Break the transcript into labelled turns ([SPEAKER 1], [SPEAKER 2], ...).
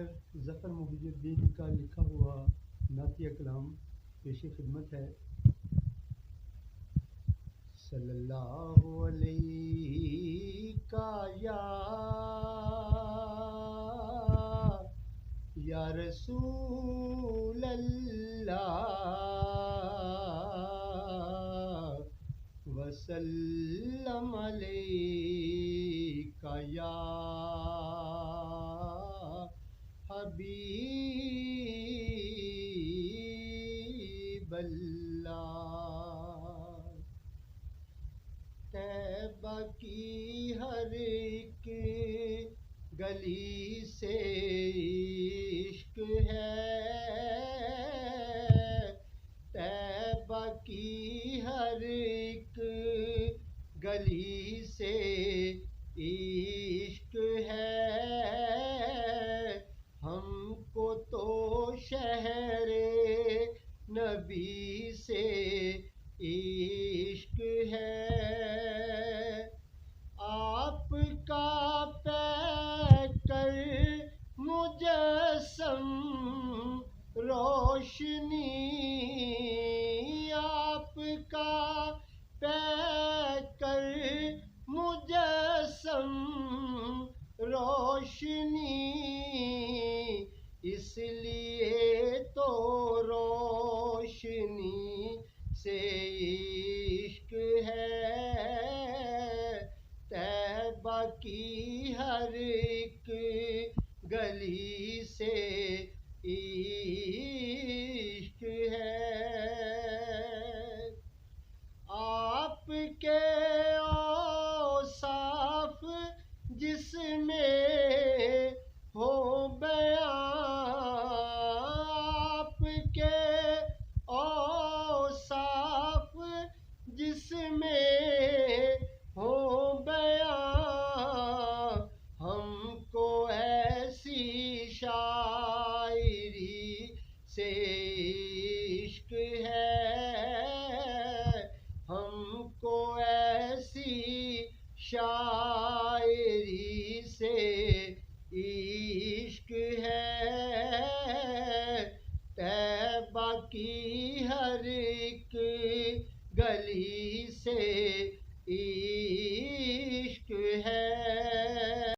[SPEAKER 1] شاعر ظفر محی الدین کا لکھا ہوا نعتیہ کلام پیش خدمت ہے۔ صلی اللہ علیہ یا رسول اللہ وسلم علیک یا حبیب اللہ۔ طیبہ کی ہر ایک گلی سے عشق ہے، طیبہ کی ہر ایک گلی سے عشق ہے، ہم کو تو شہر نبی سے عشق ہے۔ آپ کا پیکر مجسم روشنی، آپ کا پیکر مجسم روشنی، اس لیے تو روشنی سے عشق ہے۔ طیبہ کی ہر ایک گلی سے عشق ہے۔ آپ کے اوصاف جس میں ہو بیان، آپ کے اوصاف جس میں ہو بیان، ہم کو ایسی شاعری سے عشق ہے، ہم کو ایسی شاعری سے عشق ہے۔ طیبہ کی ہر ایک گلی